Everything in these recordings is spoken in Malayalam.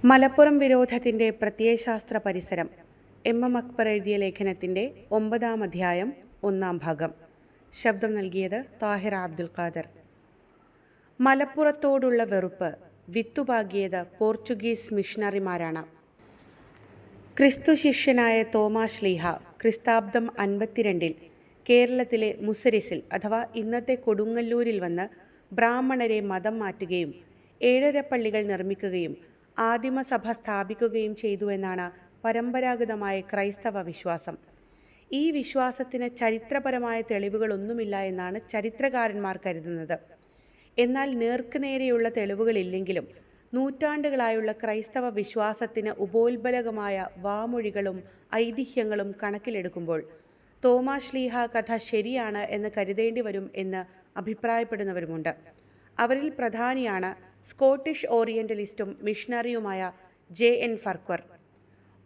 മലപ്പുറം വിരോധത്തിൻ്റെ പ്രത്യയശാസ്ത്ര പരിസരം എം അക്ബർ എഴുതിയ ലേഖനത്തിൻ്റെ 9-ാം അധ്യായം 1-ാം ഭാഗം. ശബ്ദം നൽകിയത് താഹിർ അബ്ദുൽ ഖാദർ. മലപ്പുറത്തോടുള്ള വെറുപ്പ് വിത്തുപാകിയത് പോർച്ചുഗീസ് മിഷണറിമാരാണ്. ക്രിസ്തു ശിഷ്യനായ തോമാ ശ്ലീഹ ക്രിസ്താബ്ദം 52 കേരളത്തിലെ മുസിരിസിൽ അഥവാ ഇന്നത്തെ കൊടുങ്ങല്ലൂരിൽ വന്ന് ബ്രാഹ്മണരെ മതം മാറ്റുകയും 7 പള്ളികൾ നിർമ്മിക്കുകയും ആദിമസഭ സ്ഥാപിക്കുകയും ചെയ്തുവെന്നാണ് പരമ്പരാഗതമായ ക്രൈസ്തവ വിശ്വാസം. ഈ വിശ്വാസത്തിന് ചരിത്രപരമായ തെളിവുകളൊന്നുമില്ല എന്നാണ് ചരിത്രകാരന്മാർ കരുതുന്നത്. എന്നാൽ നേർക്കുനേരെയുള്ള തെളിവുകളില്ലെങ്കിലും നൂറ്റാണ്ടുകളായുള്ള ക്രൈസ്തവ വിശ്വാസത്തിന് ഉപോത്ബലകമായ വാമൊഴികളും ഐതിഹ്യങ്ങളും കണക്കിലെടുക്കുമ്പോൾ തോമാ ശ്ലീഹ കഥ ശരിയാണ് എന്ന് കരുതേണ്ടി വരും എന്ന് അഭിപ്രായപ്പെടുന്നവരുമുണ്ട്. അവരിൽ പ്രധാനിയാണ് സ്കോട്ടിഷ് ഓറിയൻ്റലിസ്റ്റും മിഷണറിയുമായ J.N. ഫർക്വർ.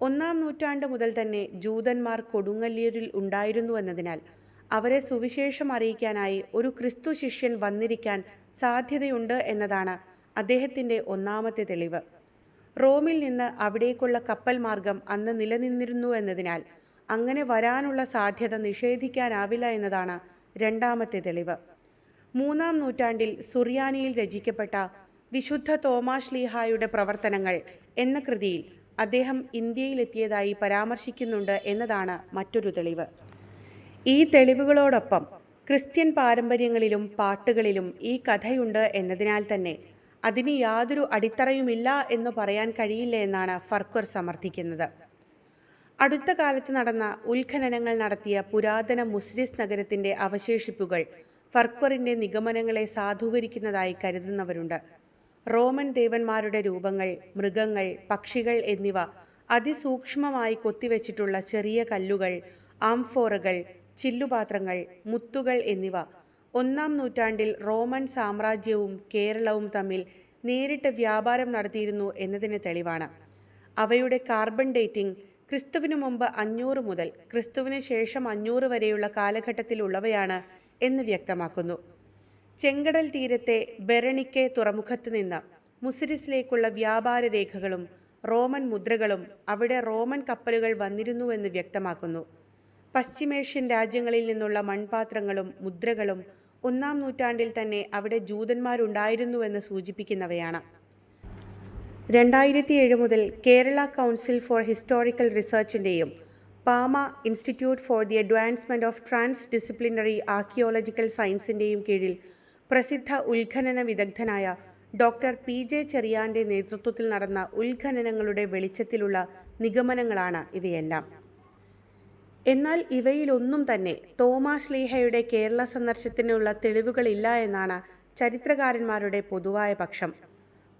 1-ാം നൂറ്റാണ്ട് മുതൽ തന്നെ ജൂതന്മാർ കൊടുങ്ങല്ലൂരിൽ ഉണ്ടായിരുന്നുവെന്നതിനാൽ അവരെ സുവിശേഷം അറിയിക്കാനായി ഒരു ക്രിസ്തു ശിഷ്യൻ വന്നിരിക്കാൻ സാധ്യതയുണ്ട് എന്നതാണ് അദ്ദേഹത്തിൻ്റെ ഒന്നാമത്തെ തെളിവ്. റോമിൽ നിന്ന് അവിടേക്കുള്ള കപ്പൽ മാർഗം അന്ന് നിലനിന്നിരുന്നു എന്നതിനാൽ അങ്ങനെ വരാനുള്ള സാധ്യത നിഷേധിക്കാനാവില്ല എന്നതാണ് രണ്ടാമത്തെ തെളിവ്. 3-ാം നൂറ്റാണ്ടിൽ സുറിയാനിയിൽ രചിക്കപ്പെട്ട വിശുദ്ധ തോമാ ശ്ലീഹായുടെ പ്രവർത്തനങ്ങൾ എന്ന കൃതിയിൽ അദ്ദേഹം ഇന്ത്യയിലെത്തിയതായി പരാമർശിക്കുന്നുണ്ട് എന്നതാണ് മറ്റൊരു തെളിവ്. ഈ തെളിവുകളോടൊപ്പം ക്രിസ്ത്യൻ പാരമ്പര്യങ്ങളിലും പാട്ടുകളിലും ഈ കഥയുണ്ട് എന്നതിനാൽ തന്നെ അതിന് യാതൊരു അടിത്തറയുമില്ല എന്ന് പറയാൻ കഴിയില്ല എന്നാണ് ഫർക്വർ സമർത്ഥിക്കുന്നത്. അടുത്ത കാലത്ത് നടന്ന ഉത്ഖനനങ്ങൾ നടത്തിയ പുരാതന മുസിരിസ് നഗരത്തിൻ്റെ അവശേഷിപ്പുകൾ ഫർക്വറിൻ്റെ നിഗമനങ്ങളെ സാധൂകരിക്കുന്നതായി കരുതുന്നവരുണ്ട്. റോമൻ ദേവന്മാരുടെ രൂപങ്ങൾ, മൃഗങ്ങൾ, പക്ഷികൾ എന്നിവ അതിസൂക്ഷ്മമായി കൊത്തിവെച്ചിട്ടുള്ള ചെറിയ കല്ലുകൾ, ആംഫോറകൾ, ചില്ലുപാത്രങ്ങൾ, മുത്തുകൾ എന്നിവ 1-ാം നൂറ്റാണ്ടിൽ റോമൻ സാമ്രാജ്യവും കേരളവും തമ്മിൽ നേരിട്ട് വ്യാപാരം നടത്തിയിരുന്നു എന്നതിന് തെളിവാണ്. അവയുടെ കാർബൺ ഡേറ്റിംഗ് ക്രിസ്തുവിന് മുമ്പ് 500 മുതൽ ക്രിസ്തുവിന് ശേഷം 500 വരെയുള്ള കാലഘട്ടത്തിലുള്ളവയാണ് എന്ന് വ്യക്തമാക്കുന്നു. ചെങ്കടൽ തീരത്തെ ബെറണിക്കെ തുറമുഖത്ത് നിന്ന് മുസിരിസിലേക്കുള്ള വ്യാപാര രേഖകളും റോമൻ മുദ്രകളും അവിടെ റോമൻ കപ്പലുകൾ വന്നിരുന്നുവെന്ന് വ്യക്തമാക്കുന്നു. പശ്ചിമേഷ്യൻ രാജ്യങ്ങളിൽ നിന്നുള്ള മൺപാത്രങ്ങളും മുദ്രകളും 1-ാം നൂറ്റാണ്ടിൽ തന്നെ അവിടെ ജൂതന്മാരുണ്ടായിരുന്നുവെന്ന് സൂചിപ്പിക്കുന്നവയാണ്. 2007 മുതൽ കേരള കൗൺസിൽ ഫോർ ഹിസ്റ്റോറിക്കൽ റിസർച്ചിൻ്റെയും Pama institute for the advancement of trans disciplinary archaeological സയൻസിൻ്റെയും കീഴിൽ പ്രസിദ്ധ ഉത്ഖനന വിദഗ്ധനായ ഡോക്ടർ P.J. ചെറിയാൻ്റെ നേതൃത്വത്തിൽ നടന്ന ഉത്ഖനനങ്ങളുടെ വെളിച്ചത്തിലുള്ള നിഗമനങ്ങളാണ് ഇവയെല്ലാം. എന്നാൽ ഇവയിലൊന്നും തന്നെ തോമാ ശ്ലീഹയുടെ കേരള സന്ദർശനത്തിനുള്ള തെളിവുകളില്ല എന്നാണ് ചരിത്രകാരന്മാരുടെ പൊതുവായ പക്ഷം.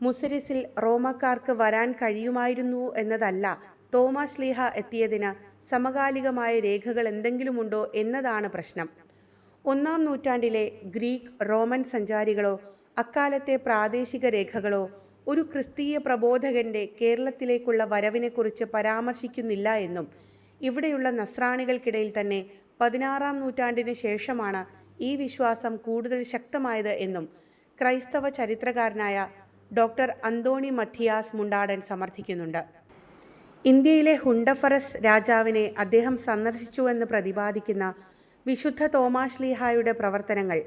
മുസിരിസിൽ റോമക്കാർക്ക് വരാൻ കഴിയുമായിരുന്നു എന്നതല്ല, തോമാ ശ്ലീഹ എത്തിയതിന് സമകാലികമായ രേഖകൾ എന്തെങ്കിലുമുണ്ടോ എന്നതാണ് പ്രശ്നം. 1-ാം നൂറ്റാണ്ടിലെ ഗ്രീക്ക്, റോമൻ സഞ്ചാരികളോ അക്കാലത്തെ പ്രാദേശിക രേഖകളോ ഒരു ക്രിസ്തീയ പ്രബോധകന്റെ കേരളത്തിലേക്കുള്ള വരവിനെക്കുറിച്ച് പരാമർശിക്കുന്നില്ല എന്നും ഇവിടെയുള്ള നസ്രാണികൾക്കിടയിൽ തന്നെ 16-ാം നൂറ്റാണ്ടിന് ശേഷമാണ് ഈ വിശ്വാസം കൂടുതൽ ശക്തമായത് എന്നും ക്രൈസ്തവ ചരിത്രകാരനായ ഡോക്ടർ അന്തോണി മത്തിയാസ് മുണ്ടാടൻ സമർത്ഥിക്കുന്നുണ്ട്. ഇന്ത്യയിലെ ഹുണ്ടഫറസ് രാജാവിനെ അദ്ദേഹം സന്ദർശിച്ചുവെന്ന് പ്രതിപാദിക്കുന്ന വിശുദ്ധ തോമാ ശ്ലീഹായുടെ പ്രവർത്തനങ്ങൾ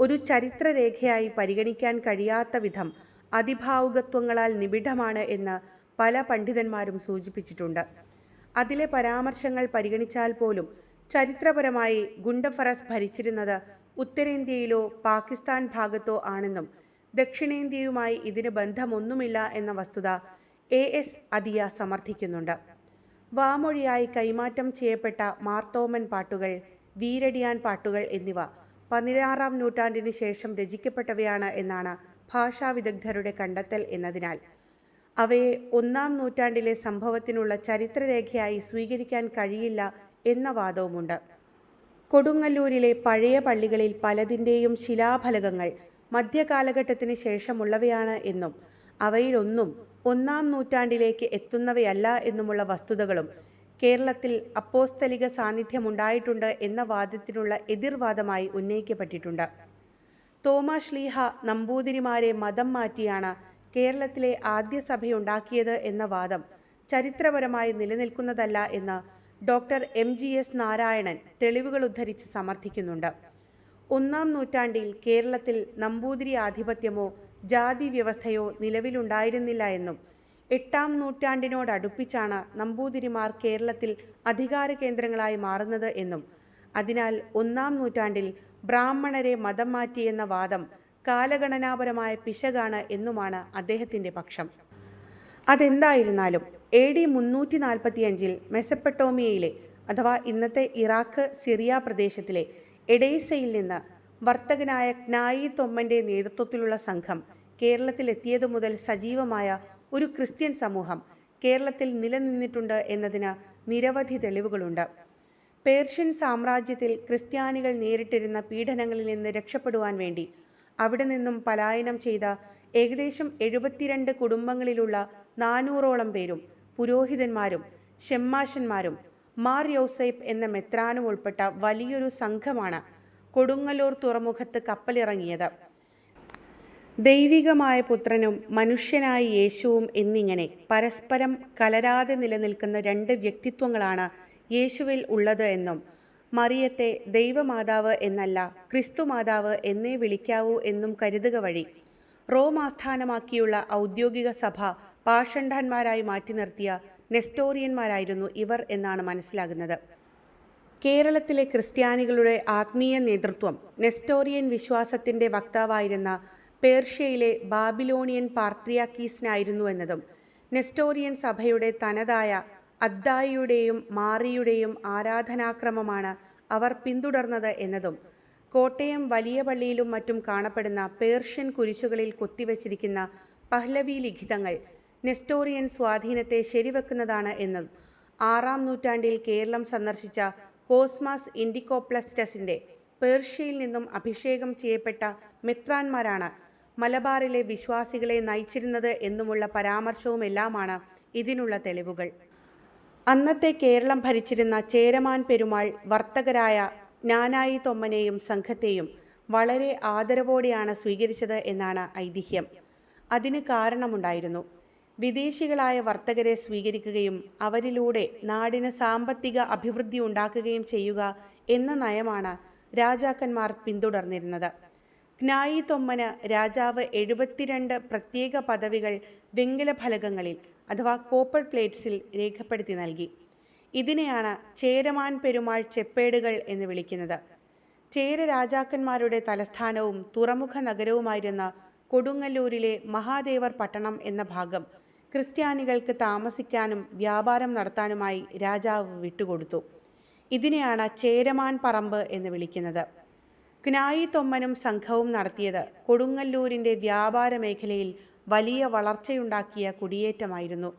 ഒരു ചരിത്രരേഖയായി പരിഗണിക്കാൻ കഴിയാത്ത വിധം അതിഭാവുകത്വങ്ങളാൽ നിബിഡമാണ് എന്ന് പല പണ്ഡിതന്മാരും സൂചിപ്പിച്ചിട്ടുണ്ട്. അതിലെ പരാമർശങ്ങൾ പരിഗണിച്ചാൽ പോലും ചരിത്രപരമായി ഗുണ്ടഫറസ് ഭരിച്ചിരുന്നത് ഉത്തരേന്ത്യയിലോ പാകിസ്ഥാൻ ഭാഗത്തോ ആണെന്നും ദക്ഷിണേന്ത്യയുമായി ഇതിന് ബന്ധമൊന്നുമില്ല എന്ന വസ്തുത A.S. അതിയ സമർത്ഥിക്കുന്നുണ്ട്. വാമൊഴിയായി കൈമാറ്റം ചെയ്യപ്പെട്ട മാർത്തോമൻ പാട്ടുകൾ, വീരടിയാൻ പാട്ടുകൾ എന്നിവ 16-ാം നൂറ്റാണ്ടിന് ശേഷം രചിക്കപ്പെട്ടവയാണ് എന്നാണ് ഭാഷാവിദഗ്ധരുടെ കണ്ടെത്തൽ എന്നതിനാൽ അവയെ 1-ാം നൂറ്റാണ്ടിലെ സംഭവത്തിനുള്ള ചരിത്രരേഖയായി സ്വീകരിക്കാൻ കഴിയില്ല എന്ന വാദവുമുണ്ട്. കൊടുങ്ങല്ലൂരിലെ പഴയ പള്ളികളിൽ പലതിൻ്റെയും ശിലാഫലകങ്ങൾ മധ്യകാലഘട്ടത്തിന് ശേഷമുള്ളവയാണ് എന്നും അവയിലൊന്നും 1-ാം നൂറ്റാണ്ടിലേക്ക് എത്തുന്നവയല്ല എന്നുമുള്ള വസ്തുതകളും കേരളത്തിൽ അപ്പോസ്തലിക സാന്നിധ്യമുണ്ടായിട്ടുണ്ട് എന്ന വാദത്തിനുള്ള എതിർവാദമായി ഉന്നയിക്കപ്പെട്ടിട്ടുണ്ട്. തോമാ ശ്ലീഹ നമ്പൂതിരിമാരെ മതം മാറ്റിയാണ് കേരളത്തിലെ ആദ്യ സഭയുണ്ടാക്കിയത് എന്ന വാദം ചരിത്രപരമായി നിലനിൽക്കുന്നതല്ല എന്ന് ഡോക്ടർ MGS നാരായണൻ തെളിവുകൾ ഉദ്ധരിച്ച് സമർത്ഥിക്കുന്നുണ്ട്. 1-ാം നൂറ്റാണ്ടിൽ കേരളത്തിൽ നമ്പൂതിരി ആധിപത്യമോ ജാതി വ്യവസ്ഥയോ നിലവിലുണ്ടായിരുന്നില്ല എന്നും 8-ാം നൂറ്റാണ്ടിനോടടുപ്പിച്ചാണ് നമ്പൂതിരിമാർ കേരളത്തിൽ അധികാര കേന്ദ്രങ്ങളായി മാറുന്നത് എന്നും അതിനാൽ 1-ാം നൂറ്റാണ്ടിൽ ബ്രാഹ്മണരെ മതം മാറ്റിയെന്ന വാദം കാലഗണനാപരമായ പിശകാണ് എന്നുമാണ് അദ്ദേഹത്തിൻ്റെ പക്ഷം. അതെന്തായിരുന്നാലും AD 345 മെസപ്പട്ടോമിയയിലെ അഥവാ ഇന്നത്തെ ഇറാഖ് സിറിയ പ്രദേശത്തിലെ എഡേസയിൽ നിന്ന് വർത്തകനായ ക്നായി തൊമ്മൻ്റെ നേതൃത്വത്തിലുള്ള സംഘം കേരളത്തിലെത്തിയതു മുതൽ സജീവമായ ഒരു ക്രിസ്ത്യൻ സമൂഹം കേരളത്തിൽ നിലനിന്നിട്ടുണ്ട് എന്നതിന് നിരവധി തെളിവുകളുണ്ട്. പേർഷ്യൻ സാമ്രാജ്യത്തിൽ ക്രിസ്ത്യാനികൾ നേരിട്ടിരുന്ന പീഡനങ്ങളിൽ നിന്ന് രക്ഷപ്പെടുവാൻ വേണ്ടി അവിടെ നിന്നും പലായനം ചെയ്ത ഏകദേശം 72 കുടുംബങ്ങളിലുള്ള 400ഓളം പേരും പുരോഹിതന്മാരും ഷെമ്മാശന്മാരും മാർ യൗസേപ്പ് എന്ന മെത്രാനും ഉൾപ്പെട്ട വലിയൊരു സംഘമാണ് കൊടുങ്ങല്ലൂർ തുറമുഖത്ത് കപ്പലിറങ്ങിയത്. ദൈവികമായ പുത്രനും മനുഷ്യനായ യേശുവും എന്നിങ്ങനെ പരസ്പരം കലരാതെ നിലനിൽക്കുന്ന 2 വ്യക്തിത്വങ്ങളാണ് യേശുവിൽ ഉള്ളത് എന്നും മറിയത്തെ ദൈവമാതാവ് എന്നല്ല ക്രിസ്തുമാതാവ് എന്നേ വിളിക്കാവൂ എന്നും കരുതുക വഴി റോം ആസ്ഥാനമാക്കിയുള്ള ഔദ്യോഗിക സഭ പാഷണ്ഡന്മാരായി മാറ്റി നിർത്തിയ നെസ്റ്റോറിയന്മാരായിരുന്നു ഇവർ എന്നാണ് മനസ്സിലാകുന്നത്. കേരളത്തിലെ ക്രിസ്ത്യാനികളുടെ ആത്മീയ നേതൃത്വം നെസ്റ്റോറിയൻ വിശ്വാസത്തിൻ്റെ വക്താവായിരുന്ന പേർഷ്യയിലെ ബാബിലോണിയൻ പാർത്രിയാക്കീസിനായിരുന്നു എന്നതും നെസ്റ്റോറിയൻ സഭയുടെ തനതായ അദ്ദായിയുടെയും മാറിയുടെയും ആരാധനാക്രമമാണ് അവർ പിന്തുടർന്നത് എന്നതും കോട്ടയം വലിയ പള്ളിയിലും മറ്റും കാണപ്പെടുന്ന പേർഷ്യൻ കുരിശുകളിൽ കൊത്തിവച്ചിരിക്കുന്ന പഹ്ലവി ലിഖിതങ്ങൾ നെസ്റ്റോറിയൻ സ്വാധീനത്തെ ശരിവെക്കുന്നതാണ് എന്നും 6-ാം നൂറ്റാണ്ടിൽ കേരളം സന്ദർശിച്ച കോസ്മാസ് ഇൻഡിക്കോപ്ലസ്റ്റസിൻ്റെ പേർഷ്യയിൽ നിന്നും അഭിഷേകം ചെയ്യപ്പെട്ട മെത്രാന്മാരാണ് മലബാറിലെ വിശ്വാസികളെ നയിച്ചിരുന്നത് എന്നുമുള്ള പരാമർശവുമെല്ലാമാണ് ഇതിനുള്ള തെളിവുകൾ. അന്നത്തെ കേരളം ഭരിച്ചിരുന്ന ചേരമാൻ പെരുമാൾ വർത്തകരായ ജ്ഞാനായി തൊമ്മനെയും സംഘത്തെയും വളരെ ആദരവോടെയാണ് സ്വീകരിച്ചത് എന്നാണ് ഐതിഹ്യം. അതിന് കാരണമുണ്ടായിരുന്നു. വിദേശികളായ വർത്തകരെ സ്വീകരിക്കുകയും അവരിലൂടെ നാടിന് സാമ്പത്തിക അഭിവൃദ്ധി ഉണ്ടാക്കുകയും ചെയ്യുക എന്ന നയമാണ് രാജാക്കന്മാർ പിന്തുടർന്നിരുന്നത്. ക്നായി തൊമ്മന് രാജാവ് 72 പ്രത്യേക പദവികൾ വെങ്കല ഫലകങ്ങളിൽ അഥവാ കോപ്പർ പ്ലേറ്റ്സിൽ രേഖപ്പെടുത്തി നൽകി. ഇതിനെയാണ് ചേരമാൻ പെരുമാൾ ചെപ്പേടുകൾ എന്ന് വിളിക്കുന്നത്. ചേര രാജാക്കന്മാരുടെ തലസ്ഥാനവും തുറമുഖ നഗരവുമായിരുന്ന കൊടുങ്ങല്ലൂരിലെ മഹാദേവർ പട്ടണം എന്ന ഭാഗം ക്രിസ്ത്യാനികൾക്ക് താമസിക്കാനും വ്യാപാരം നടത്താനുമായി രാജാവ് വിട്ടുകൊടുത്തു. ഇതിനെയാണ് ചേരമാൻ പറമ്പ് എന്ന് വിളിക്കുന്നത്. ക്നായി തൊമ്മനും സംഘവും നടത്തിയത് കൊടുങ്ങല്ലൂരിൻ്റെ വ്യാപാര മേഖലയിൽ വലിയ വളർച്ചയുണ്ടാക്കിയ കുടിയേറ്റമായിരുന്നു.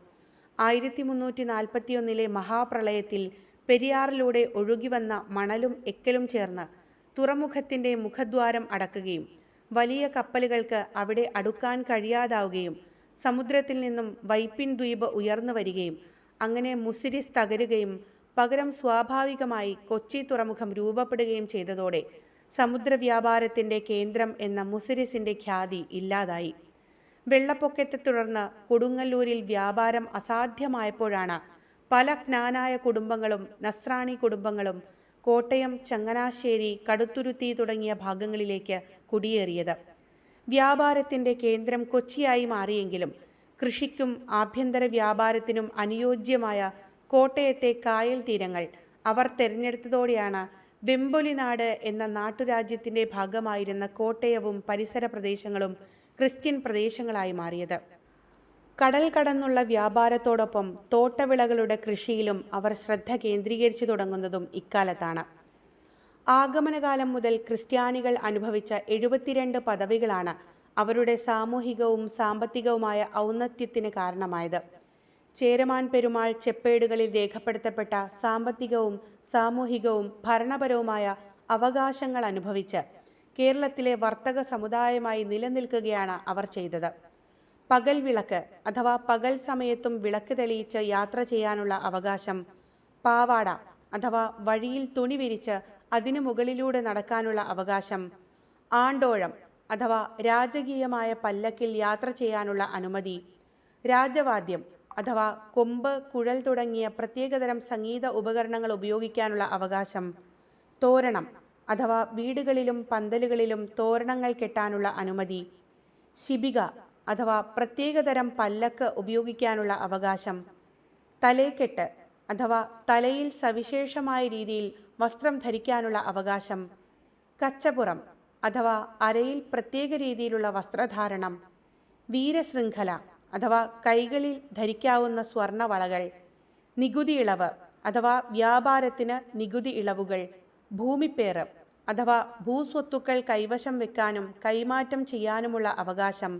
1341 മഹാപ്രളയത്തിൽ പെരിയാറിലൂടെ ഒഴുകിവന്ന മണലും എക്കലും ചേർന്ന് തുറമുഖത്തിൻ്റെ മുഖദ്വാരം അടക്കുകയും വലിയ കപ്പലുകൾക്ക് അവിടെ അടുക്കാൻ കഴിയാതാവുകയും സമുദ്രത്തിൽ നിന്നും വൈപ്പിൻ ദ്വീപ് ഉയർന്നു വരികയും അങ്ങനെ മുസിരിസ് തകരുകയും പകരം സ്വാഭാവികമായി കൊച്ചി തുറമുഖം രൂപപ്പെടുകയും ചെയ്തതോടെ സമുദ്രവ്യാപാരത്തിൻ്റെ കേന്ദ്രം എന്ന മുസിരിസിൻ്റെ ഖ്യാതി ഇല്ലാതായി. വെള്ളപ്പൊക്കത്തെ തുടർന്ന് കൊടുങ്ങല്ലൂരിൽ വ്യാപാരം അസാധ്യമായപ്പോഴാണ് പല ജ്ഞാനായ കുടുംബങ്ങളും നസ്രാണി കുടുംബങ്ങളും കോട്ടയം, ചങ്ങനാശ്ശേരി, കടുത്തുരുത്തി തുടങ്ങിയ ഭാഗങ്ങളിലേക്ക് കുടിയേറിയത്. വ്യാപാരത്തിൻ്റെ കേന്ദ്രം കൊച്ചിയായി മാറിയെങ്കിലും കൃഷിക്കും ആഭ്യന്തര വ്യാപാരത്തിനും അനുയോജ്യമായ കോട്ടയത്തെ കായൽ തീരങ്ങൾ അവർ തിരഞ്ഞെടുത്തതോടെയാണ് വെമ്പൊലിനാട് എന്ന നാട്ടുരാജ്യത്തിൻ്റെ ഭാഗമായിരുന്ന കോട്ടയവും പരിസര പ്രദേശങ്ങളും ക്രിസ്ത്യൻ പ്രദേശങ്ങളായി മാറിയത്. കടൽ കടന്നുള്ള വ്യാപാരത്തോടൊപ്പം തോട്ടവിളകളുടെ കൃഷിയിലും അവർ ശ്രദ്ധ കേന്ദ്രീകരിച്ചു തുടങ്ങുന്നതും ഇക്കാലത്താണ്. ആഗമനകാലം മുതൽ ക്രിസ്ത്യാനികൾ അനുഭവിച്ച 72 പദവികളാണ് അവരുടെ സാമൂഹികവും സാമ്പത്തികവുമായ ഔന്നത്യത്തിന് കാരണമായത്. ചേരമാൻ പെരുമാൾ ചെപ്പേടുകളിൽ രേഖപ്പെടുത്തപ്പെട്ട സാമ്പത്തികവും സാമൂഹികവും ഭരണപരവുമായ അവകാശങ്ങൾ അനുഭവിച്ച് കേരളത്തിലെ വർത്തക സമുദായമായി നിലനിൽക്കുകയാണ് അവർ ചെയ്തത്. പകൽ വിളക്ക് അഥവാ പകൽ സമയത്തും വിളക്ക് തെളിയിച്ച് യാത്ര ചെയ്യാനുള്ള അവകാശം, പാവാട അഥവാ വഴിയിൽ തുണി വിരിച്ച് അതിനു മുകളിലൂടെ നടക്കാനുള്ള അവകാശം, ആണ്ടോഴം അഥവാ രാജകീയമായ പല്ലക്കിൽ യാത്ര ചെയ്യാനുള്ള അനുമതി, രാജവാദ്യം അഥവാ കൊമ്പ്, കുഴൽ തുടങ്ങിയ പ്രത്യേകതരം സംഗീത ഉപകരണങ്ങൾ ഉപയോഗിക്കാനുള്ള അവകാശം, തോരണം അഥവാ വീടുകളിലും പന്തലുകളിലും തോരണങ്ങൾ കെട്ടാനുള്ള അനുമതി, ശിബിക അഥവാ പ്രത്യേകതരം പല്ലക്ക് ഉപയോഗിക്കാനുള്ള അവകാശം, തലേക്കെട്ട് അഥവാ തലയിൽ സവിശേഷമായ രീതിയിൽ വസ്ത്രം ധരിക്കാനുള്ള അവകാശം, കച്ചപുറം അഥവാ അരയിൽ പ്രത്യേക രീതിയിലുള്ള വസ്ത്രധാരണം, വീരശൃംഖല അഥവാ കൈകളിൽ ധരിക്കാവുന്ന സ്വർണവളകൾ, നികുതി ഇളവ് അഥവാ വ്യാപാരത്തിന് നികുതി ഇളവുകൾ, ഭൂമിപ്പേറ് അഥവാ ഭൂസ്വത്തുക്കൾ കൈവശം വെക്കാനും കൈമാറ്റം ചെയ്യാനുമുള്ള അവകാശം,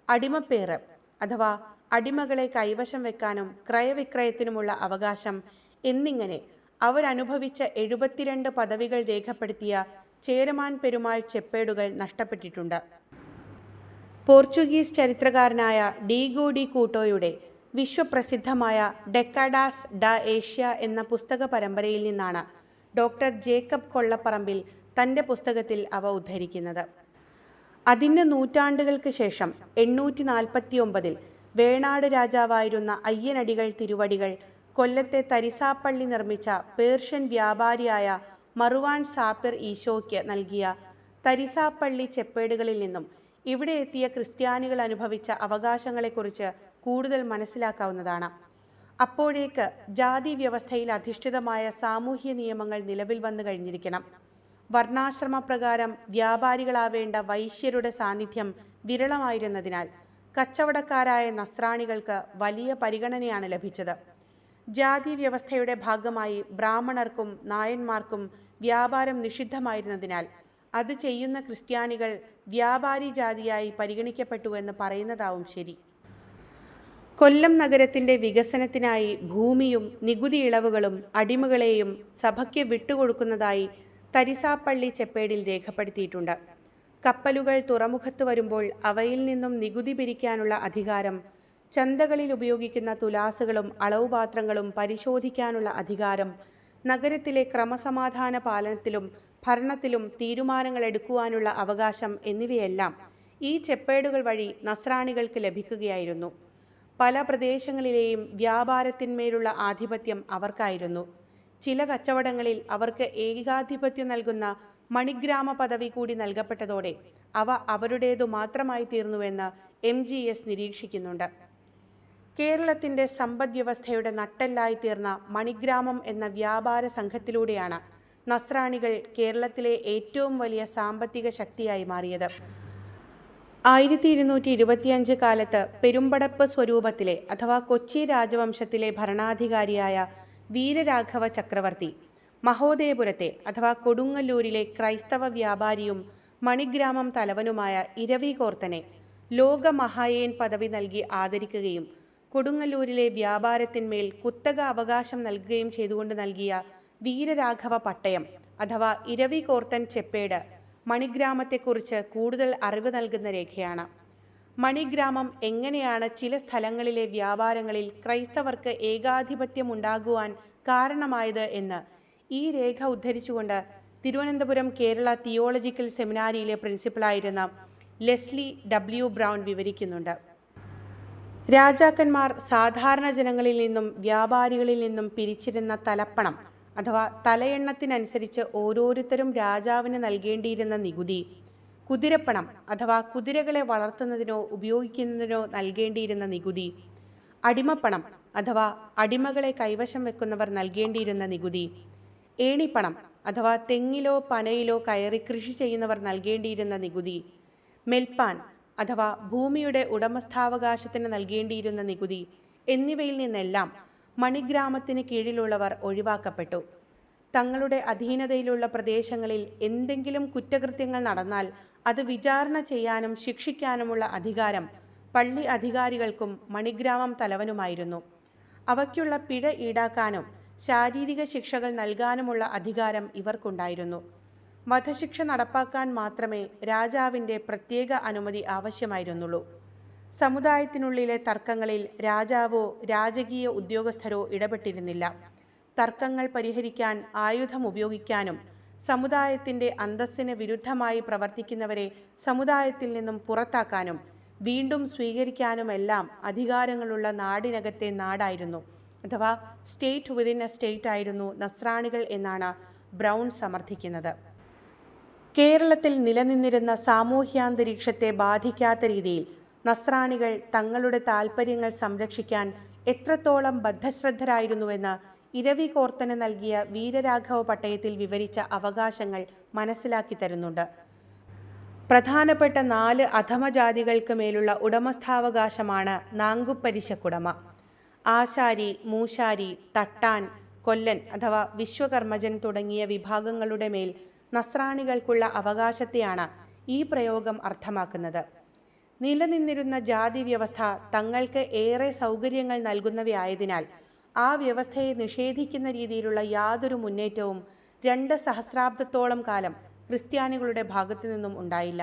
അടിമപ്പേറ് അഥവാ അടിമകളെ കൈവശം വെക്കാനും ക്രയവിക്രയത്തിനുമുള്ള അവകാശം എന്നിങ്ങനെ അവരനുഭവിച്ച 72 പദവികൾ രേഖപ്പെടുത്തിയ ചേരമാൻ പെരുമാൾ ചെപ്പേടുകൾ നഷ്ടപ്പെട്ടിട്ടുണ്ട്. പോർച്ചുഗീസ് ചരിത്രകാരനായ ഡീഗോ ഡി കൂട്ടോയുടെ വിശ്വപ്രസിദ്ധമായ ഡെക്കാഡാസ് ഡ ഏഷ്യ എന്ന പുസ്തക പരമ്പരയിൽ നിന്നാണ് ഡോക്ടർ ജേക്കബ് കൊള്ളപ്പറമ്പിൽ തൻ്റെ പുസ്തകത്തിൽ അവ ഉദ്ധരിക്കുന്നത്. അതിന് നൂറ്റാണ്ടുകൾക്ക് ശേഷം 849 വേണാട് രാജാവായിരുന്ന അയ്യനടികൾ തിരുവടികൾ കൊല്ലത്തെ തരിസാപ്പള്ളി നിർമ്മിച്ച പേർഷ്യൻ വ്യാപാരിയായ മറുവാൻ സാപ്പിർ ഈശോയ്ക്ക് നൽകിയ തരിസാപ്പള്ളി ചെപ്പേടുകളിൽ നിന്നും ഇവിടെ എത്തിയ ക്രിസ്ത്യാനികൾ അനുഭവിച്ച അവകാശങ്ങളെക്കുറിച്ച് കൂടുതൽ മനസ്സിലാക്കാവുന്നതാണ്. അപ്പോഴേക്ക് ജാതി വ്യവസ്ഥയിൽ അധിഷ്ഠിതമായ സാമൂഹ്യ നിയമങ്ങൾ നിലവിൽ വന്നു കഴിഞ്ഞിരിക്കണം. വർണ്ണാശ്രമ പ്രകാരം വ്യാപാരികളാവേണ്ട വൈശ്യരുടെ സാന്നിധ്യം വിരളമായിരുന്നതിനാൽ കച്ചവടക്കാരായ നസ്രാണികൾക്ക് വലിയ പരിഗണനയാണ് ലഭിച്ചത്. ജാതി വ്യവസ്ഥയുടെ ഭാഗമായി ബ്രാഹ്മണർക്കും നായന്മാർക്കും വ്യാപാരം നിഷിദ്ധമായിരുന്നതിനാൽ അത് ചെയ്യുന്ന ക്രിസ്ത്യാനികൾ വ്യാപാരി ജാതിയായി പരിഗണിക്കപ്പെട്ടുവെന്ന് പറയുന്നതാവും ശരി. കൊല്ലം നഗരത്തിൻ്റെ വികസനത്തിനായി ഭൂമിയും നികുതി ഇളവുകളും അടിമകളെയും സഭയ്ക്ക് വിട്ടുകൊടുക്കുന്നതായി തരിസാപ്പള്ളി ചെപ്പേടിൽ രേഖപ്പെടുത്തിയിട്ടുണ്ട്. കപ്പലുകൾ തുറമുഖത്ത് വരുമ്പോൾ അവയിൽ നിന്നും നികുതി പിരിക്കാനുള്ള അധികാരം, ചന്തകളിൽ ഉപയോഗിക്കുന്ന തുലാസുകളും അളവുപാത്രങ്ങളും പരിശോധിക്കാനുള്ള അധികാരം, നഗരത്തിലെ ക്രമസമാധാന പാലനത്തിലും ഭരണത്തിലും തീരുമാനങ്ങൾ എടുക്കുവാനുള്ള അവകാശം എന്നിവയെല്ലാം ഈ ചെപ്പേടുകൾ വഴി നസ്രാണികൾക്ക് ലഭിക്കുകയായിരുന്നു. പല പ്രദേശങ്ങളിലെയും വ്യാപാരത്തിന്മേലുള്ള ആധിപത്യം അവർക്കായിരുന്നു. ചില കച്ചവടങ്ങളിൽ അവർക്ക് ഏകാധിപത്യം നൽകുന്ന മണിഗ്രാമ പദവി കൂടി നൽകപ്പെട്ടതോടെ അവ അവരുടേതു മാത്രമായി തീർന്നുവെന്ന് MGS നിരീക്ഷിക്കുന്നുണ്ട്. കേരളത്തിൻ്റെ സമ്പദ്വ്യവസ്ഥയുടെ നട്ടെല്ലായി തീർന്ന മണിഗ്രാമം എന്ന വ്യാപാര സംഘത്തിലൂടെയാണ് നസ്രാണികൾ കേരളത്തിലെ ഏറ്റവും വലിയ സാമ്പത്തിക ശക്തിയായി മാറിയത്. 1225 കാലത്ത് പെരുമ്പടപ്പ് സ്വരൂപത്തിലെ അഥവാ കൊച്ചി രാജവംശത്തിലെ ഭരണാധികാരിയായ വീരരാഘവ ചക്രവർത്തി മഹോദയപുരത്തെ അഥവാ കൊടുങ്ങല്ലൂരിലെ ക്രൈസ്തവ വ്യാപാരിയും മണിഗ്രാമം തലവനുമായ ഇരവി കോർത്തനെ ലോകമഹായേൻ പദവി നൽകി ആദരിക്കുകയും കൊടുങ്ങല്ലൂരിലെ വ്യാപാരത്തിന്മേൽ കുത്തക അവകാശം നൽകുകയും ചെയ്തുകൊണ്ട് നൽകിയ വീരരാഘവ പട്ടയം അഥവാ ഇരവി കോർത്തൻ ചെപ്പേട് മണിഗ്രാമത്തെക്കുറിച്ച് കൂടുതൽ അറിവ് നൽകുന്ന രേഖയാണ്. മണിഗ്രാമം എങ്ങനെയാണ് ചില സ്ഥലങ്ങളിലെ വ്യാപാരങ്ങളിൽ ക്രൈസ്തവർക്ക് ഏകാധിപത്യം ഉണ്ടാകുവാൻ കാരണമായത് എന്ന് ഈ രേഖ ഉദ്ധരിച്ചുകൊണ്ട് തിരുവനന്തപുരം കേരള തിയോളജിക്കൽ സെമിനാരിയിലെ പ്രിൻസിപ്പലായിരുന്ന ലെസ്ലി W. ബ്രൗൺ വിവരിക്കുന്നുണ്ട്. രാജാക്കന്മാർ സാധാരണ ജനങ്ങളിൽ നിന്നും വ്യാപാരികളിൽ നിന്നും പിരിച്ചിരുന്ന തലപ്പണം അഥവാ തലയെണ്ണത്തിനനുസരിച്ച് ഓരോരുത്തരും രാജാവിന് നൽകേണ്ടിയിരുന്ന നികുതി, കുതിരപ്പണം അഥവാ കുതിരകളെ വളർത്തുന്നതിനോ ഉപയോഗിക്കുന്നതിനോ നൽകേണ്ടിയിരുന്ന നികുതി, അടിമപ്പണം അഥവാ അടിമകളെ കൈവശം വെക്കുന്നവർ നൽകേണ്ടിയിരുന്ന നികുതി, ഏണിപ്പണം അഥവാ തെങ്ങിലോ പനയിലോ കയറി കൃഷി ചെയ്യുന്നവർ നൽകേണ്ടിയിരുന്ന നികുതി, മെൽപ്പാൻ അഥവാ ഭൂമിയുടെ ഉടമസ്ഥാവകാശത്തിന് നൽകേണ്ടിയിരുന്ന നികുതി എന്നിവയിൽ നിന്നെല്ലാം മണിഗ്രാമത്തിന് കീഴിലുള്ളവർ ഒഴിവാക്കപ്പെട്ടു. തങ്ങളുടെ അധീനതയിലുള്ള പ്രദേശങ്ങളിൽ എന്തെങ്കിലും കുറ്റകൃത്യങ്ങൾ നടന്നാൽ അത് വിചാരണ ചെയ്യാനും ശിക്ഷിക്കാനുമുള്ള അധികാരം പള്ളി അധികാരികൾക്കും മണിഗ്രാമം തലവനുമായിരുന്നു. അവയ്ക്കുള്ള പിഴ ഈടാക്കാനും ശാരീരിക ശിക്ഷകൾ നൽകാനുമുള്ള അധികാരം ഇവർക്കുണ്ടായിരുന്നു. വധശിക്ഷ നടപ്പാക്കാൻ മാത്രമേ രാജാവിൻ്റെ പ്രത്യേക അനുമതി ആവശ്യമായിരുന്നുള്ളൂ. സമുദായത്തിനുള്ളിലെ തർക്കങ്ങളിൽ രാജാവോ രാജകീയ ഉദ്യോഗസ്ഥരോ ഇടപെട്ടിരുന്നില്ല. തർക്കങ്ങൾ പരിഹരിക്കാൻ ആയുധം ഉപയോഗിക്കാനും സമുദായത്തിൻ്റെ അന്തസ്സിന് വിരുദ്ധമായി പ്രവർത്തിക്കുന്നവരെ സമുദായത്തിൽ നിന്നും പുറത്താക്കാനും വീണ്ടും സ്വീകരിക്കാനുമെല്ലാം അധികാരങ്ങളുള്ള നാടിനകത്തെ നാടായിരുന്നു, അഥവാ സ്റ്റേറ്റ് വിതിൻ എ സ്റ്റേറ്റ് ആയിരുന്നു നസ്രാണികൾ എന്നാണ് ബ്രൗൺ സമർത്ഥിക്കുന്നത്. കേരളത്തിൽ നിലനിന്നിരുന്ന സാമൂഹ്യാന്തരീക്ഷത്തെ ബാധിക്കാത്ത രീതിയിൽ നസ്രാണികൾ തങ്ങളുടെ താൽപ്പര്യങ്ങൾ സംരക്ഷിക്കാൻ എത്രത്തോളം ബദ്ധശ്രദ്ധരായിരുന്നുവെന്ന് ഇരവി കോർത്തന് നൽകിയ വീരരാഘവ പട്ടയത്തിൽ വിവരിച്ച അവകാശങ്ങൾ മനസ്സിലാക്കി തരുന്നുണ്ട്. പ്രധാനപ്പെട്ട 4 അധമജാതികൾക്ക് മേലുള്ള ഉടമസ്ഥാവകാശമാണ് നാങ്കുപ്പരിശക്കുടമ. ആശാരി, മൂശാരി, തട്ടാൻ, കൊല്ലൻ അഥവാ വിശ്വകർമ്മജൻ തുടങ്ങിയ വിഭാഗങ്ങളുടെ മേൽ നസ്രാണികൾക്കുള്ള അവകാശത്തെയാണ് ഈ പ്രയോഗം അർത്ഥമാക്കുന്നത്. നിലനിന്നിരുന്ന ജാതി വ്യവസ്ഥ തങ്ങൾക്ക് ഏറെ സൗകര്യങ്ങൾ നൽകുന്നവയായതിനാൽ ആ വ്യവസ്ഥയെ നിഷേധിക്കുന്ന രീതിയിലുള്ള യാതൊരു മുന്നേറ്റവും 2 സഹസ്രാബ്ദത്തോളം കാലം ക്രിസ്ത്യാനികളുടെ ഭാഗത്തു നിന്നും ഉണ്ടായില്ല.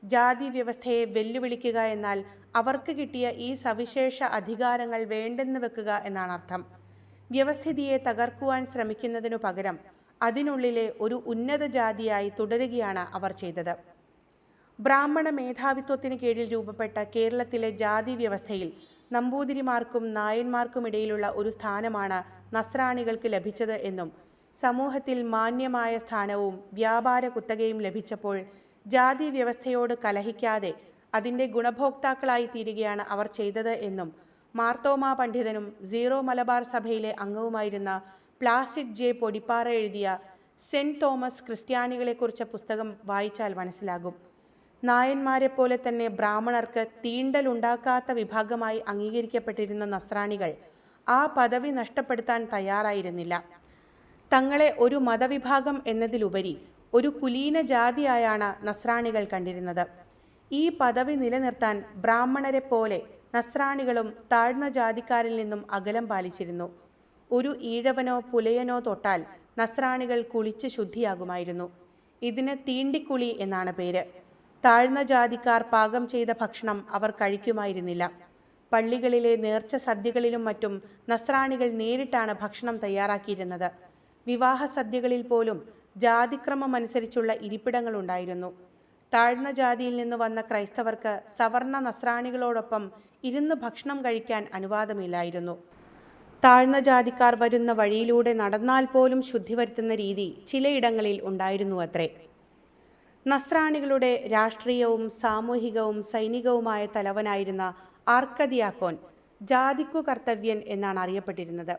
ജാതി വ്യവസ്ഥയെ വെല്ലുവിളിക്കുക എന്നാൽ അവർക്ക് കിട്ടിയ ഈ സവിശേഷ അധികാരങ്ങൾ വേണ്ടെന്ന് വെക്കുക എന്നാണ് അർത്ഥം. വ്യവസ്ഥിതിയെ തകർക്കുവാൻ ശ്രമിക്കുന്നതിനു പകരം അതിനുള്ളിലെ ഒരു ഉന്നത ജാതിയായി തുടരുകയാണ് അവർ ചെയ്തത്. ബ്രാഹ്മണ മേധാവിത്വത്തിന് കീഴിൽ രൂപപ്പെട്ട കേരളത്തിലെ ജാതി വ്യവസ്ഥയിൽ നമ്പൂതിരിമാർക്കും നായന്മാർക്കുമിടയിലുള്ള ഒരു സ്ഥാനമാണ് നസ്രാണികൾക്ക് ലഭിച്ചത് എന്നും സമൂഹത്തിൽ മാന്യമായ സ്ഥാനവും വ്യാപാര കുത്തകയും ലഭിച്ചപ്പോൾ ജാതി വ്യവസ്ഥയോട് കലഹിക്കാതെ അതിൻ്റെ ഗുണഭോക്താക്കളായി തീരുകയാണ് അവർ ചെയ്തത് എന്നും മാർത്തോമാ പണ്ഡിതനും സീറോ മലബാർ സഭയിലെ അംഗവുമായിരുന്ന പ്ലാസിഡ് ജെ പൊടിപ്പാറ എഴുതിയ സെൻറ്റ് തോമസ് ക്രിസ്ത്യാനികളെക്കുറിച്ച പുസ്തകം വായിച്ചാൽ മനസ്സിലാകും. നായന്മാരെപ്പോലെ തന്നെ ബ്രാഹ്മണർക്ക് തീണ്ടലുണ്ടാക്കാത്ത വിഭാഗമായി അംഗീകരിക്കപ്പെട്ടിരുന്ന നസ്രാണികൾ ആ പദവി നഷ്ടപ്പെടുത്താൻ തയ്യാറായിരുന്നില്ല. തങ്ങളെ ഒരു മതവിഭാഗം എന്നതിലുപരി ഒരു കുലീന ജാതിയായാണ് നസ്രാണികൾ കണ്ടിരുന്നത്. ഈ പദവി നിലനിർത്താൻ ബ്രാഹ്മണരെ പോലെ നസ്രാണികളും താഴ്ന്ന ജാതിക്കാരിൽ നിന്നും അകലം പാലിച്ചിരുന്നു. ഒരു ഈഴവനോ പുലയനോ തൊട്ടാൽ നസ്രാണികൾ കുളിച്ച് ശുദ്ധിയാകുമായിരുന്നു. ഇതിന് തീണ്ടിക്കുളി എന്നാണ് പേര്. താഴ്ന്ന ജാതിക്കാർ പാകം ചെയ്ത ഭക്ഷണം അവർ കഴിക്കുമായിരുന്നില്ല. പള്ളികളിലെ നേർച്ച സദ്യകളിലും മറ്റും നസ്രാണികൾ നേരിട്ടാണ് ഭക്ഷണം തയ്യാറാക്കിയിരുന്നത്. വിവാഹ സദ്യകളിൽ പോലും ജാതിക്രമമനുസരിച്ചുള്ള ഇരിപ്പിടങ്ങളുണ്ടായിരുന്നു. താഴ്ന്ന ജാതിയിൽ നിന്ന് വന്ന ക്രൈസ്തവർക്ക് സവർണ നസ്രാണികളോടൊപ്പം ഇരുന്ന് ഭക്ഷണം കഴിക്കാൻ അനുവാദമില്ലായിരുന്നു. താഴ്ന്ന ജാതിക്കാർ വരുന്ന വഴിയിലൂടെ നടന്നാൽ പോലും ശുദ്ധി വരുത്തുന്ന രീതി ചിലയിടങ്ങളിൽ ഉണ്ടായിരുന്നു അത്രേ. നസ്രാണികളുടെ രാഷ്ട്രീയവും സാമൂഹികവും സൈനികവുമായ തലവനായിരുന്ന ആർക്കദിയാക്കോൻ ജാതിക്കു കർത്തവ്യൻ എന്നാണ് അറിയപ്പെട്ടിരുന്നത്.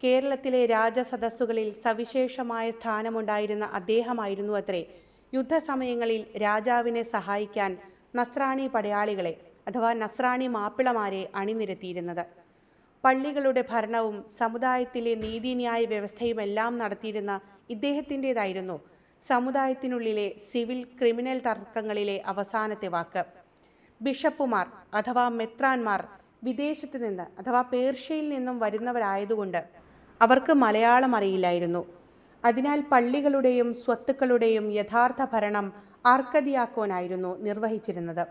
കേരളത്തിലെ രാജസദസ്സുകളിൽ സവിശേഷമായ സ്ഥാനമുണ്ടായിരുന്ന അദ്ദേഹമായിരുന്നു അത്രേ യുദ്ധസമയങ്ങളിൽ രാജാവിനെ സഹായിക്കാൻ നസ്രാണി പടയാളികളെ അഥവാ നസ്രാണി മാപ്പിളമാരെ അണിനിരത്തിയിരുന്നത്. പള്ളികളുടെ ഭരണവും സമുദായത്തിലെ നീതിന്യായ വ്യവസ്ഥയുമെല്ലാം നടത്തിയിരുന്ന ഇദ്ദേഹത്തിൻ്റെതായിരുന്നു സമുദായത്തിനുള്ളിലെ സിവിൽ ക്രിമിനൽ തർക്കങ്ങളിലെ അവസാനത്തെ വാക്ക്. ബിഷപ്പുമാർ അഥവാ മെത്രാന്മാർ വിദേശത്ത് നിന്ന് അഥവാ പേർഷ്യയിൽ നിന്നും വരുന്നവരായതുകൊണ്ട് അവർക്ക് മലയാളം അറിയില്ലായിരുന്നു. അതിനാൽ പള്ളികളുടെയും സ്വത്തുക്കളുടെയും യഥാർത്ഥ ഭരണം ആർക്കദിയാക്കോനായിരുന്നു നിർവഹിച്ചിരുന്നത്.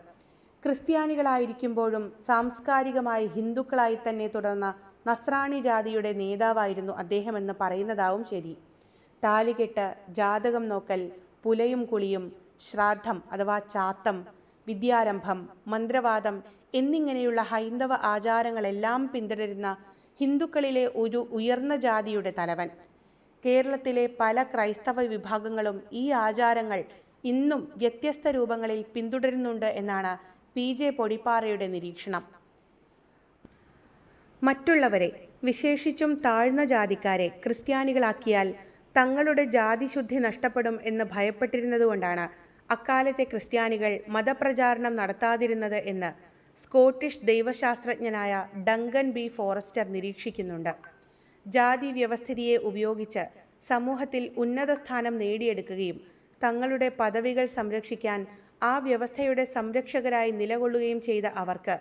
ക്രിസ്ത്യാനികളായിരിക്കുമ്പോഴും സാംസ്കാരികമായി ഹിന്ദുക്കളായി തന്നെ തുടർന്ന നസ്രാണി ജാതിയുടെ നേതാവായിരുന്നു അദ്ദേഹമെന്ന് പറയുന്നതാവും ശരി. താലികെട്ട്, ജാതകം നോക്കൽ, പുലയും കുളിയും, ശ്രാദ്ധം അഥവാ ചാത്തം, വിദ്യാരംഭം, മന്ത്രവാദം എന്നിങ്ങനെയുള്ള ഹൈന്ദവ ആചാരങ്ങളെല്ലാം പിന്തുടരുന്ന ഹിന്ദുക്കളിലെ ഒരു ഉയർന്ന ജാതിയുടെ തലവൻ. കേരളത്തിലെ പല ക്രൈസ്തവ വിഭാഗങ്ങളും ഈ ആചാരങ്ങൾ ഇന്നും വ്യത്യസ്ത രൂപങ്ങളിൽ പിന്തുടരുന്നുണ്ട് എന്നാണ് PJ പൊടിപ്പാറയുടെ നിരീക്ഷണം. മറ്റുള്ളവരെ, വിശേഷിച്ചും താഴ്ന്ന ജാതിക്കാരെ ക്രിസ്ത്യാനികളാക്കിയാൽ തങ്ങളുടെ ജാതിശുദ്ധി നഷ്ടപ്പെടും എന്ന് ഭയപ്പെട്ടിരുന്നതുകൊണ്ടാണ് അക്കാലത്തെ ക്രിസ്ത്യാനികൾ മതപ്രചാരണം നടത്താതിരുന്നത് എന്ന് സ്കോട്ടിഷ് ദൈവശാസ്ത്രജ്ഞനായ ഡങ്കൻ B. ഫോറസ്റ്റർ നിരീക്ഷിക്കുന്നുണ്ട്. ജാതി വ്യവസ്ഥിതിയെ ഉപയോഗിച്ച് സമൂഹത്തിൽ ഉന്നത സ്ഥാനം നേടിയെടുക്കുകയും തങ്ങളുടെ പദവികൾ സംരക്ഷിക്കാൻ ആ വ്യവസ്ഥയുടെ സംരക്ഷകരായി നിലകൊള്ളുകയും ചെയ്ത അവർക്ക്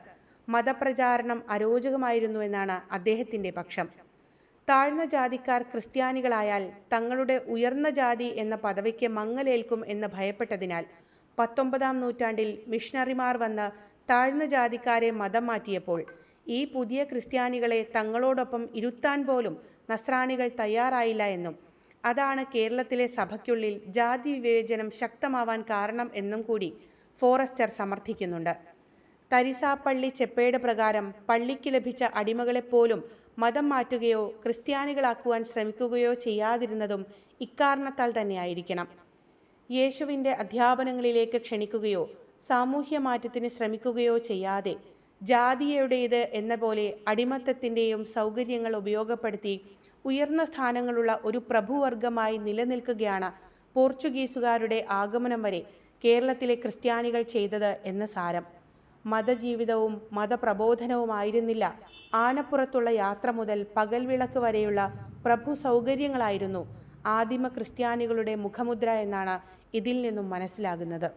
മതപ്രചാരണം അരോചകമായിരുന്നുവെന്നാണ് അദ്ദേഹത്തിൻ്റെ പക്ഷം. താഴ്ന്ന ജാതിക്കാർ ക്രിസ്ത്യാനികളായാൽ തങ്ങളുടെ ഉയർന്ന ജാതി എന്ന പദവിക്ക് മങ്ങലേൽക്കും എന്ന് ഭയപ്പെട്ടതിനാൽ 19-ാം നൂറ്റാണ്ടിൽ മിഷണറിമാർ വന്ന് താഴ്ന്ന ജാതിക്കാരെ മതം മാറ്റിയപ്പോൾ ഈ പുതിയ ക്രിസ്ത്യാനികളെ തങ്ങളോടൊപ്പം ഇരുത്താൻ പോലും നസ്രാണികൾ തയ്യാറായില്ല എന്നും അതാണ് കേരളത്തിലെ സഭയ്ക്കുള്ളിൽ ജാതി വിവേചനം ശക്തമാവാൻ കാരണം എന്നും കൂടി ഫോറസ്റ്റർ സമർത്ഥിക്കുന്നുണ്ട്. തരിസാപ്പള്ളി ചെപ്പേട് പ്രകാരം പള്ളിക്ക് ലഭിച്ച അടിമകളെപ്പോലും മതം മാറ്റുകയോ ക്രിസ്ത്യാനികളാക്കുവാൻ ശ്രമിക്കുകയോ ചെയ്യാതിരുന്നതും ഇക്കാരണത്താൽ തന്നെയായിരിക്കണം. യേശുവിൻ്റെ അധ്യാപനങ്ങളിലേക്ക് ക്ഷണിക്കുകയോ സാമൂഹ്യ മാറ്റത്തിന് ശ്രമിക്കുകയോ ചെയ്യാതെ ജാതിയുടേത് എന്ന പോലെ അടിമത്തത്തിൻ്റെയും സൗകര്യങ്ങൾ ഉപയോഗപ്പെടുത്തി ഉയർന്ന സ്ഥാനങ്ങളുള്ള ഒരു പ്രഭുവർഗമായി നിലനിൽക്കുകയാണ് പോർച്ചുഗീസുകാരുടെ ആഗമനം വരെ കേരളത്തിലെ ക്രിസ്ത്യാനികൾ ചെയ്തത് എന്ന് സാരം. മതജീവിതവും മതപ്രബോധനവുമായിരുന്നില്ല ആനപ്പുറത്തുള്ള യാത്ര മുതൽ പകൽവിളക്ക് വരെയുള്ള പ്രഭു സൗകര്യങ്ങളായിരുന്നു ആദിമ ക്രിസ്ത്യാനികളുടെ മുഖമുദ്ര എന്നാണ് ഇതിൽ നിന്നും മനസ്സിലാകുന്നത്.